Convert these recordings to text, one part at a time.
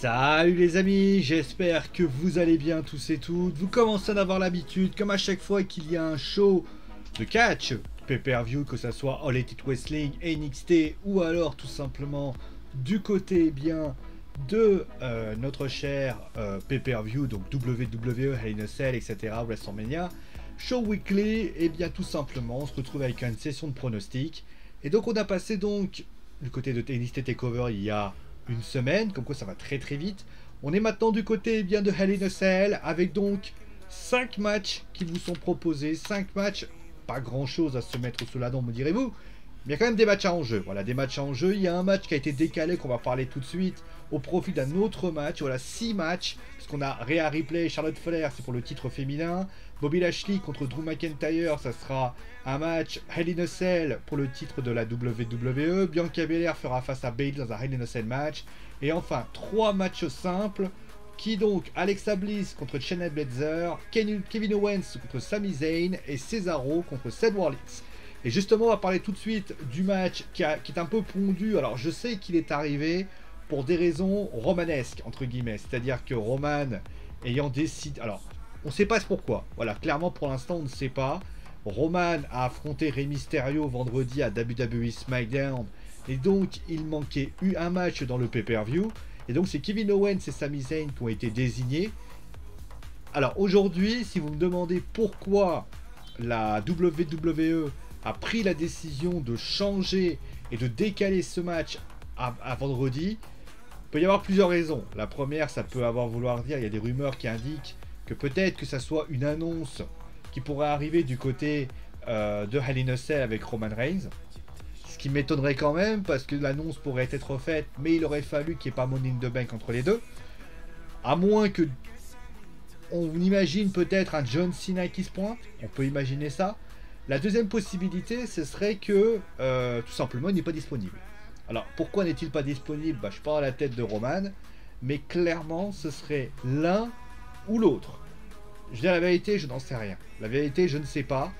Salut les amis, j'espère que vous allez bien tous et toutes. Vous commencez à en avoir l'habitude, comme à chaque fois qu'il y a un show de catch, pay-per-view, que ça soit All Elite Wrestling, NXT ou alors tout simplement du côté bien de notre cher pay-per-view, donc WWE, Hell in a Cell, etc., WrestleMania, show weekly, et bien tout simplement on se retrouve avec une session de pronostics. Et donc on a passé donc du côté de NXT TakeOver il y a une semaine, comme quoi ça va très très vite. On est maintenant du côté bien de Hell in a Cell, avec donc 5 matchs qui vous sont proposés, 5 matchs, pas grand chose à se mettre sous la dent me direz-vous, mais il y a quand même des matchs en jeu. Voilà, des matchs en jeu. Il y a un match qui a été décalé, qu'on va parler tout de suite, au profit d'un autre match. Voilà, 6 matchs, parce qu'on a Rhea Ripley, Charlotte Flair, c'est pour le titre féminin. Bobby Lashley contre Drew McIntyre, ça sera un match Hell in a Cell pour le titre de la WWE. Bianca Belair fera face à Bayley dans un Hell in a Cell match. Et enfin, 3 matchs simples, qui donc Alexa Bliss contre Shayna Baszler, Kevin Owens contre Sami Zayn et Cesaro contre Seth Rollins. Et justement, on va parler tout de suite du match qui est un peu pondu. Alors, je sais qu'il est arrivé pour des raisons romanesques, entre guillemets. C'est-à-dire que Roman ayant décidé... Alors, on ne sait pas pourquoi. Voilà, clairement, pour l'instant, on ne sait pas. Roman a affronté Rey Mysterio vendredi à WWE SmackDown. Et donc, il manquait un match dans le pay-per-view. Et donc, c'est Kevin Owens et Sami Zayn qui ont été désignés. Alors, aujourd'hui, si vous me demandez pourquoi la WWE a pris la décision de changer et de décaler ce match à vendredi, il peut y avoir plusieurs raisons. La première, ça peut vouloir dire, il y a des rumeurs qui indiquent que peut-être que ça soit une annonce qui pourrait arriver du côté de Hell in a Cell avec Roman Reigns. Ce qui m'étonnerait quand même, parce que l'annonce pourrait être faite, mais il aurait fallu qu'il n'y ait pas Money in the Bank entre les deux. À moins que on imagine peut-être un John Cena qui se pointe, on peut imaginer ça. La deuxième possibilité, ce serait que tout simplement il n'est pas disponible. Alors pourquoi n'est-il pas disponible? Je suis pas à la tête de Roman, mais clairement ce serait l'un ou l'autre. Je dis la vérité, je n'en sais rien. La vérité, je ne sais pas.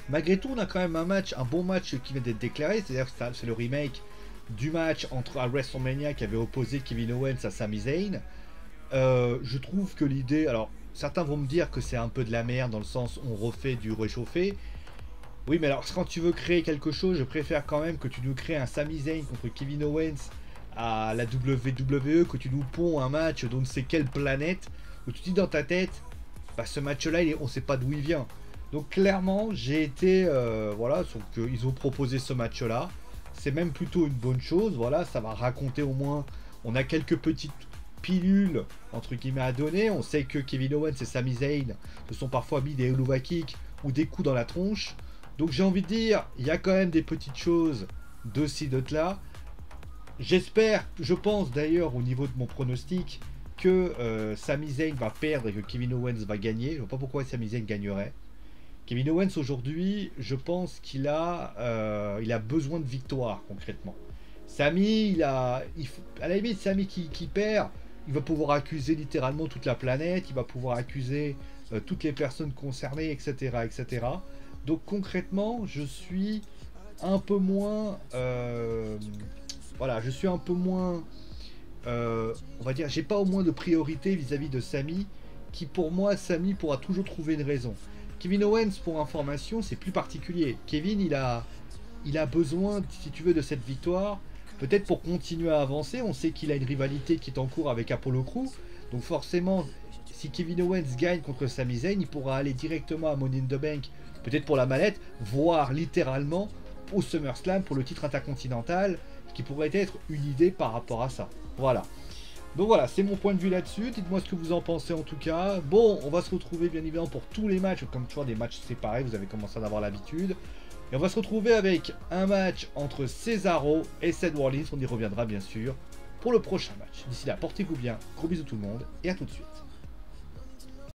Malgré tout, on a quand même un bon match qui vient d'être déclaré, c'est-à-dire que c'est le remake du match à WrestleMania qui avait opposé Kevin Owens à Sami Zayn. Je trouve que l'idée, alors certains vont me dire que c'est un peu de la merde dans le sens où on refait du réchauffé. Oui, mais alors quand tu veux créer quelque chose, je préfère quand même que tu nous crées un Sami Zayn contre Kevin Owens à la WWE, que tu nous ponds un match d'on ne sait quelle planète, où tu te dis dans ta tête, ce match-là, on ne sait pas d'où il vient. Donc clairement, j'ai été, voilà, donc ils ont proposé ce match-là. C'est même plutôt une bonne chose, voilà, ça va raconter au moins, on a quelques petites pilules entre guillemets à donner. On sait que Kevin Owens et Sami Zayn se sont parfois mis des Helluva Kicks ou des coups dans la tronche. Donc j'ai envie de dire, il y a quand même des petites choses de ci, de là. J'espère, je pense d'ailleurs au niveau de mon pronostic que Sami Zayn va perdre et que Kevin Owens va gagner. Je ne vois pas pourquoi Sami Zayn gagnerait. Kevin Owens aujourd'hui, je pense qu'il a besoin de victoire concrètement. Sami, à la limite, Sami qui perd, il va pouvoir accuser littéralement toute la planète, il va pouvoir accuser toutes les personnes concernées, etc., etc. Donc concrètement, je suis un peu moins, voilà, je suis un peu moins, on va dire, j'ai pas au moins de priorité vis-à-vis de Sami, qui pour moi, Sami pourra toujours trouver une raison. Kevin Owens, pour information, c'est plus particulier. Kevin, il a besoin, si tu veux, de cette victoire. Peut-être pour continuer à avancer, on sait qu'il a une rivalité qui est en cours avec Apollo Crews. Donc forcément, si Kevin Owens gagne contre Sami Zayn, il pourra aller directement à Money in the Bank, peut-être pour la mallette, voire littéralement au SummerSlam pour le titre intercontinental, ce qui pourrait être une idée par rapport à ça. Voilà. Donc voilà, c'est mon point de vue là-dessus. Dites-moi ce que vous en pensez en tout cas. Bon, on va se retrouver bien évidemment pour tous les matchs, comme toujours des matchs séparés, vous avez commencé à en avoir l'habitude. Et on va se retrouver avec un match entre Cesaro et Seth Rollins. On y reviendra bien sûr pour le prochain match. D'ici là, portez-vous bien. Gros bisous tout le monde et à tout de suite.